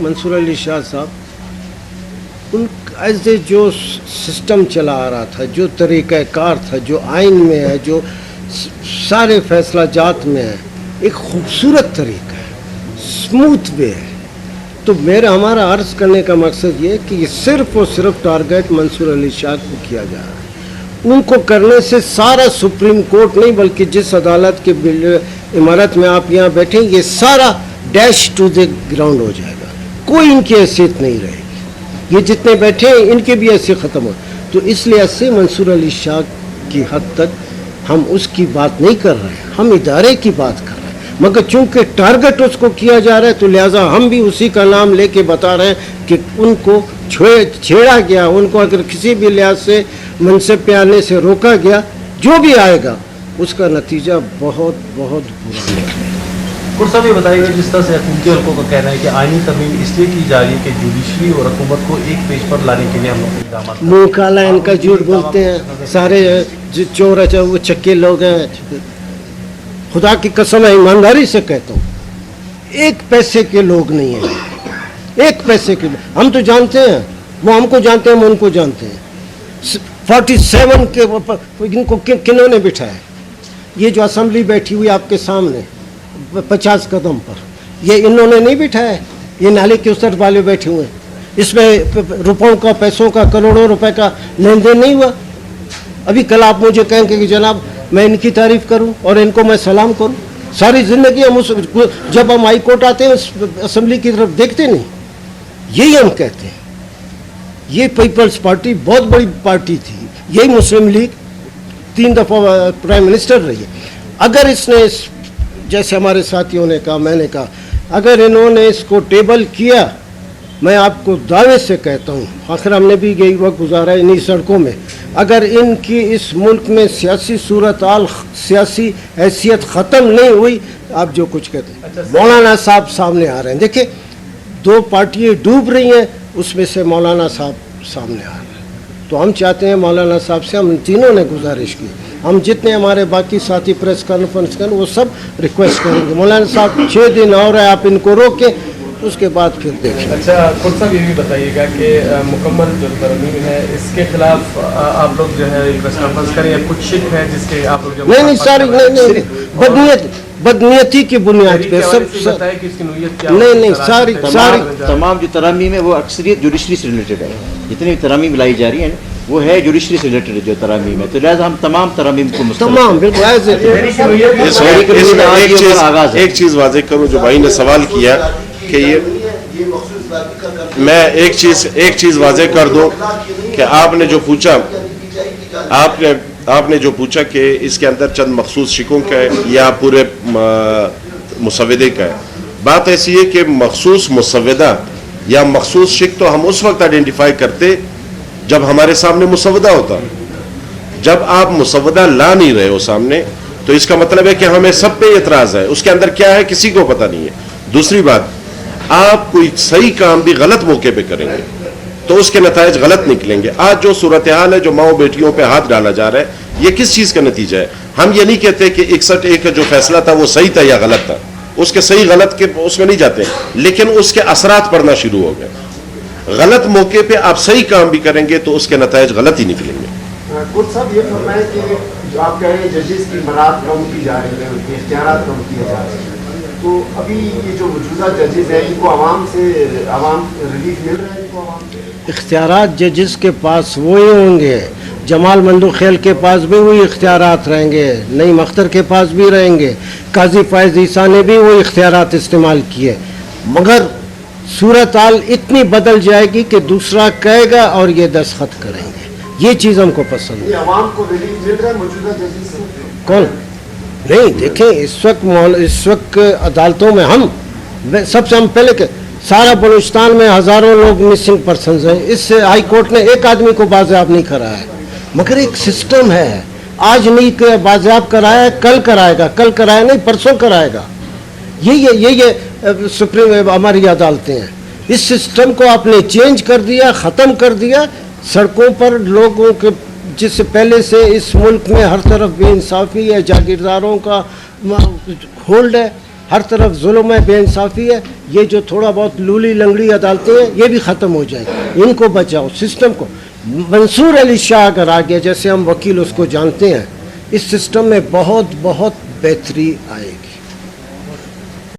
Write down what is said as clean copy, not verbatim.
منصور علی شاہ صاحب ان ایسے جو سسٹم چلا آ رہا تھا, جو طریقہ کار تھا, جو آئین میں ہے, جو سارے فیصلہ جات میں ہے, ایک خوبصورت طریقہ ہے, اسموتھ وے ہے. تو ہمارا عرض کرنے کا مقصد یہ ہے کہ یہ صرف اور صرف ٹارگیٹ منصور علی شاہ کو کیا جا رہا ہے. ان کو کرنے سے سارا سپریم کورٹ نہیں بلکہ جس عدالت کے عمارت میں آپ یہاں بیٹھیں, یہ سارا ڈیش ٹو دی گراؤنڈ ہو جائے گا. کوئی ان کی حیثیت نہیں رہے گی. یہ جتنے بیٹھے ہیں ان کے بھی ایسے ختم ہو. تو اس لحاظ سے منصور علی شاہ کی حد تک ہم اس کی بات نہیں کر رہے ہیں, ہم ادارے کی بات کر رہے ہیں. مگر چونکہ ٹارگٹ اس کو کیا جا رہا ہے تو لہٰذا ہم بھی اسی کا نام لے کے بتا رہے ہیں کہ ان کو چھیڑا گیا. ان کو اگر کسی بھی لحاظ سے منصب پہ آنے سے روکا گیا, جو بھی آئے گا اس کا نتیجہ بہت بہت برا ہے. خود صاحب یہ بتائیے گا, جس طرح سے حکومتی حلقوں کا کہنا ہے کہ آئینی ترمیم اس لیے کی جا رہی ہے کہ جوڈیشری اور حکومت کو ایک پیج پر لانے کے لیے ہم لوگ اقدامات منہ کالا ان کا جھوٹ بولتے ہیں. سارے جو چور ہے وہ چکے لوگ ہیں. خدا کی قسم ہے, ایمانداری سے کہتا ہوں, ایک پیسے کے لوگ نہیں ہیں. ایک پیسے کے لوگ ہم تو جانتے ہیں, وہ ہم کو جانتے ہیں, ہم ان کو جانتے ہیں. 47 کے ان کو کنہوں نے بٹھایا؟ یہ جو اسمبلی بیٹھی ہوئی آپ کے سامنے 50 قدم پر, یہ انہوں نے نہیں بٹھایا ہے. یہ نالے کے اس طرف والے بیٹھے ہوئے ہیں. اس میں روپوں کا, پیسوں کا, کروڑوں روپے کا لین دین نہیں ہوا. ابھی کل آپ مجھے کہیں کہ جناب میں ان کی تعریف کروں اور ان کو میں سلام کروں. ساری زندگی ہم جب ہم ہائی کورٹ آتے ہیں اسمبلی کی طرف دیکھتے نہیں. یہی ہم کہتے ہیں. یہ پیپلز پارٹی بہت بڑی پارٹی تھی. یہی مسلم لیگ 3 دفعہ پرائم منسٹر رہی ہے. اگر اس نے جیسے ہمارے ساتھیوں نے کہا, میں نے کہا, اگر انہوں نے اس کو ٹیبل کیا, میں آپ کو دعوے سے کہتا ہوں, آخر ہم نے بھی یہی وقت گزارا ہے انہی سڑکوں میں, اگر ان کی اس ملک میں سیاسی صورتحال, سیاسی حیثیت ختم نہیں ہوئی, آپ جو کچھ کہتے ہیں. مولانا صاحب سامنے آ رہے ہیں. دیکھیں 2 پارٹیاں ڈوب رہی ہیں, اس میں سے مولانا صاحب سامنے آ رہے ہیں. تو ہم چاہتے ہیں مولانا صاحب سے, ہم تینوں نے گزارش کی, ہم جتنے ہمارے باقی ساتھی پریس کانفرنس کریں وہ سب ریکویسٹ کریں گے, مولانا صاحب 6 دن اور ہے, آپ ان کو روکیں, اس کے بعد پھر دیکھیں. اچھا خود صاحب یہ بھی بتائیے گا کہ مکمل جو ترمیم ہے اس کے خلاف آپ لوگ جو ہے پریس کانفرنس کریں, یا کچھ شک ہے جس کے آپ لوگ نہیں ساری بدنیتی کی بنیاد پہ سب نہیں ساری تمام جو ترامیم ہے وہ اکثریت جوڈیشری سے ریلیٹڈ ہے. جتنی بھی ترامیم لائی جا رہی ہیں وہ ہے جوڈیشری سے ریلیٹڈ جو ترامیم ہے, تو لہٰذا ہم تمام ترامیم کو تمام ایک چیز واضح کروں جو بھائی نے سوال کیا کہ یہ میں ایک چیز واضح کر دوں کہ آپ نے جو پوچھا آپ نے جو پوچھا کہ اس کے اندر چند مخصوص شکوں کا ہے یا پورے مسودے کا ہے. بات ایسی ہے کہ مخصوص مسودہ یا مخصوص شک تو ہم اس وقت آئیڈینٹیفائی کرتے جب ہمارے سامنے مسودہ ہوتا. جب آپ مسودہ لا نہیں رہے ہو سامنے تو اس کا مطلب ہے کہ ہمیں سب پہ اعتراض ہے, اس کے اندر کیا ہے کسی کو پتہ نہیں ہے. دوسری بات, آپ کوئی صحیح کام بھی غلط موقع پہ کریں گے تو اس کے نتائج غلط نکلیں گے. آج جو صورتحال ہے, جو ماؤں بیٹیوں پہ ہاتھ ڈالا جا رہا ہے, یہ کس چیز کا نتیجہ ہے؟ ہم یہ نہیں کہتے کہ 61 کا جو فیصلہ تھا وہ صحیح تھا یا غلط تھا, اس کے صحیح غلط کے اس میں نہیں جاتے, لیکن اس کے اثرات پڑنا شروع ہو گئے. غلط موقع پہ آپ صحیح کام بھی کریں گے تو اس کے نتائج غلط ہی نکلیں گے. خود صاحب یہ فرمائیں کہ جو آپ کہہ رہے ہیں ججز کی برات کم کی جا رہی ہے, ان کے اختیارات کم کیے جا رہے ہیں, تو ابھی یہ جو موجودہ ججز ہیں ان کو عوام ریلیف مل رہا ہے؟ ان کو عوام سے اختیارات ججز کے پاس وہی ہوں گے, جمال مندوخیل کے پاس بھی وہی اختیارات رہیں گے, نعیم اختر کے پاس بھی رہیں گے, قاضی فائز عیسیٰ نے بھی وہی اختیارات استعمال کیے. مگر صورتحال اتنی بدل جائے گی کہ دوسرا کہے گا اور یہ دستخط کریں گے. یہ چیز ہم کو پسند ہے. عوام کو ریلیف مل رہا ہے موجودہ ججز سے؟ کون نہیں, دیکھیں اس وقت عدالتوں میں ہم سب سے ہم پہلے کہ سارا بلوچستان میں ہزاروں لوگ مسنگ پرسنز ہیں. اس سے ہائی کورٹ نے ایک آدمی کو بازیاب نہیں کرایا ہے, مگر ایک سسٹم ہے. آج نہیں بازیاب کرایا ہے, کل کرائے گا, کل کرایا نہیں پرسوں کرائے گا. یہ سپریم ہماری عدالتیں ہیں. اس سسٹم کو آپ نے چینج کر دیا, ختم کر دیا. سڑکوں پر لوگوں کے جس سے پہلے سے اس ملک میں ہر طرف بے انصافی ہے, جاگیرداروں کا ہولڈ ہے, ہر طرف ظلم ہے, بے انصافی ہے. یہ جو تھوڑا بہت لولی لنگڑی عدالتیں ہیں یہ بھی ختم ہو جائے, ان کو بچاؤ, سسٹم کو. منصور علی شاہ اگر آ گیا, جیسے ہم وکیل اس کو جانتے ہیں, اس سسٹم میں بہت بہت بہتری آئے گی.